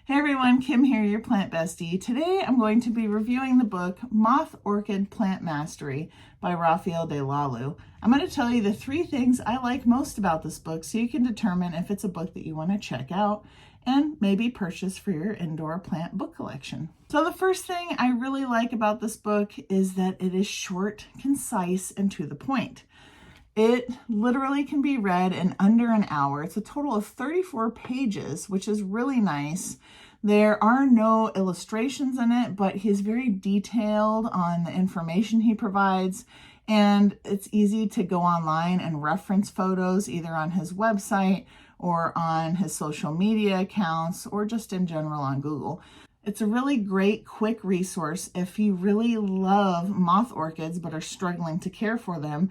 Hey everyone, Kim here, your plant bestie. Today I'm going to be reviewing the book Moth Orchid Plant Mastery by Raffaele Di Lallo. I'm going to tell you the 3 things I like most about this book so you can determine if it's a book that you want to check out and maybe purchase for your indoor plant book collection. So the first thing I really like about this book is that it is short, concise, and to the point. It literally can be read in under an hour. It's a total of 34 pages, which is really nice. There are no illustrations in it, but he's very detailed on the information he provides, and it's easy to go online and reference photos either on his website or on his social media accounts or just in general on Google. It's a really great, quick resource if you really love moth orchids but are struggling to care for them.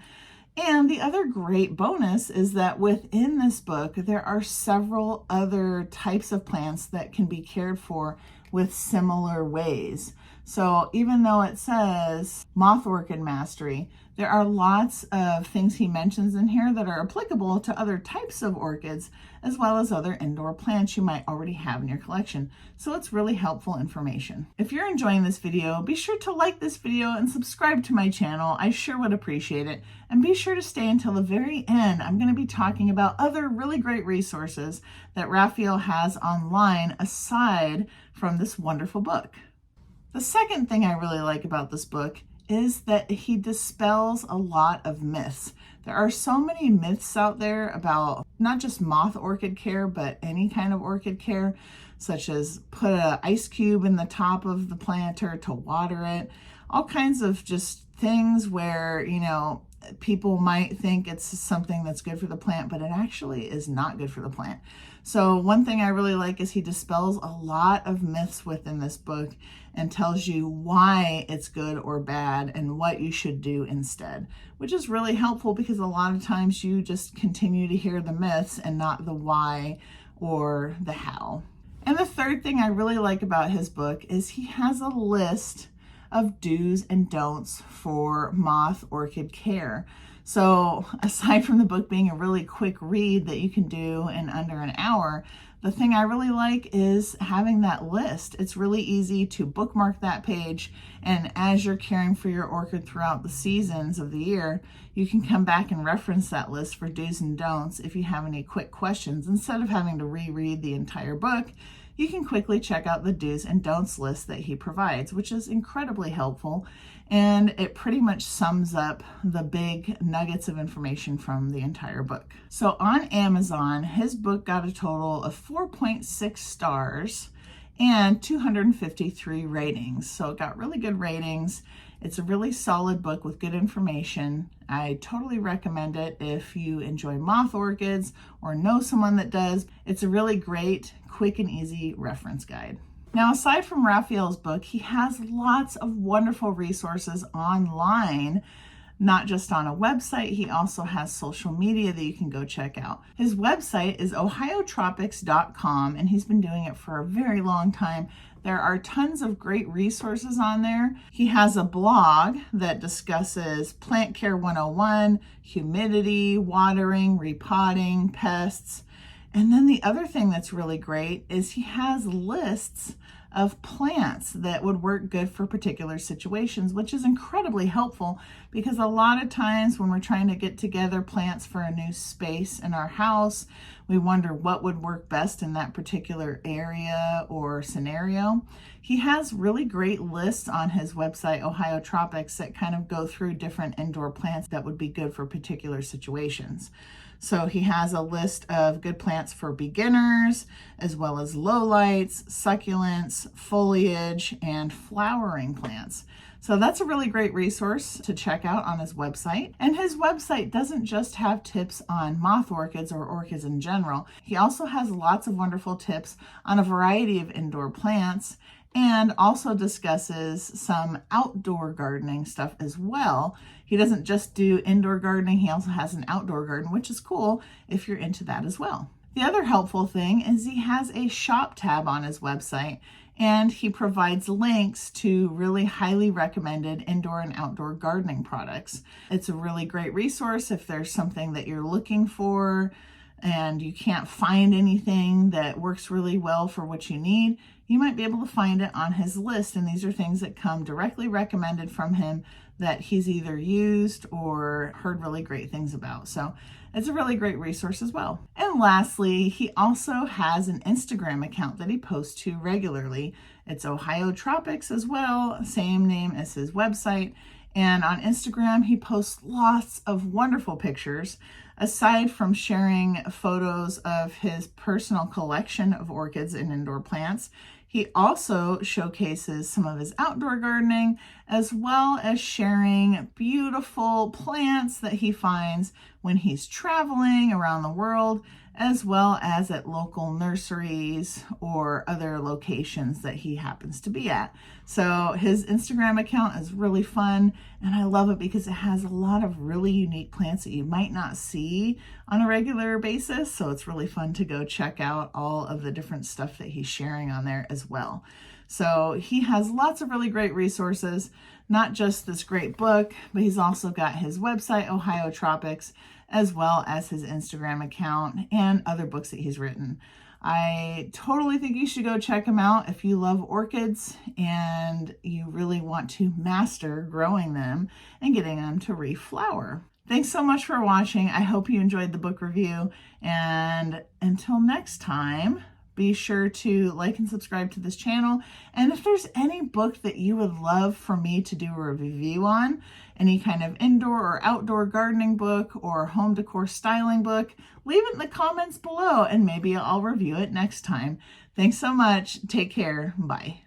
And the other great bonus is that within this book, there are several other types of plants that can be cared for with similar ways. So even though it says Moth Orchid Mastery, there are lots of things he mentions in here that are applicable to other types of orchids, as well as other indoor plants you might already have in your collection. So it's really helpful information. If you're enjoying this video, be sure to like this video and subscribe to my channel. I sure would appreciate it. And be sure to stay until the very end. I'm going to be talking about other really great resources that Raffaele has online aside from this wonderful book. The second thing I really like about this book is that he dispels a lot of myths. There are so many myths out there about not just moth orchid care, but any kind of orchid care, such as put an ice cube in the top of the planter to water it, all kinds of just things where, people might think it's something that's good for the plant, but it actually is not good for the plant. So one thing I really like is he dispels a lot of myths within this book and tells you why it's good or bad and what you should do instead, which is really helpful because a lot of times you just continue to hear the myths and not the why or the how. And the third thing I really like about his book is he has a list of do's and don'ts for moth orchid care. So aside from the book being a really quick read that you can do in under an hour, the thing I really like is having that list. It's really easy to bookmark that page, and as you're caring for your orchid throughout the seasons of the year, you can come back and reference that list for do's and don'ts if you have any quick questions. Instead of having to reread the entire book, you can quickly check out the do's and don'ts list that he provides, which is incredibly helpful. And it pretty much sums up the big nuggets of information from the entire book. So on Amazon, his book got a total of 4.6 stars and 253 ratings. So it got really good ratings. It's a really solid book with good information. I totally recommend it if you enjoy moth orchids or know someone that does. It's a really great, quick and easy reference guide. Now, aside from Raffaele's book, he has lots of wonderful resources online, not just on a website. He also has social media that you can go check out. His website is ohiotropics.com, and he's been doing it for a very long time. There are tons of great resources on there. He has a blog that discusses Plant Care 101, humidity, watering, repotting, pests. And then the other thing that's really great is he has lists of plants that would work good for particular situations, which is incredibly helpful because a lot of times when we're trying to get together plants for a new space in our house, we wonder what would work best in that particular area or scenario. He has really great lists on his website, Ohio Tropics, that kind of go through different indoor plants that would be good for particular situations. So he has a list of good plants for beginners, as well as lowlights, succulents, foliage, and flowering plants. So that's a really great resource to check out on his website. And his website doesn't just have tips on moth orchids or orchids in general. He also has lots of wonderful tips on a variety of indoor plants, and also discusses some outdoor gardening stuff as well. He doesn't just do indoor gardening, he also has an outdoor garden, which is cool if you're into that as well. The other helpful thing is he has a shop tab on his website, and he provides links to really highly recommended indoor and outdoor gardening products. It's a really great resource if there's something that you're looking for and you can't find anything that works really well for what you need, you might be able to find it on his list. And these are things that come directly recommended from him that he's either used or heard really great things about. So it's a really great resource as well. And lastly, he also has an Instagram account that he posts to regularly. It's Ohio Tropics as well, same name as his website. And on Instagram, he posts lots of wonderful pictures. Aside from sharing photos of his personal collection of orchids and indoor plants, he also showcases some of his outdoor gardening, as well as sharing beautiful plants that he finds when he's traveling around the world, as well as at local nurseries or other locations that he happens to be at. So his Instagram account is really fun, and I love it because it has a lot of really unique plants that you might not see on a regular basis. So it's really fun to go check out all of the different stuff that he's sharing on there as well. So he has lots of really great resources, not just this great book, but he's also got his website, Ohio Tropics, as well as his Instagram account and other books that he's written. I totally think you should go check him out if you love orchids and you really want to master growing them and getting them to reflower. Thanks so much for watching. I hope you enjoyed the book review, and until next time, be sure to like and subscribe to this channel. And if there's any book that you would love for me to do a review on, any kind of indoor or outdoor gardening book or home decor styling book, leave it in the comments below and maybe I'll review it next time. Thanks so much. Take care. Bye.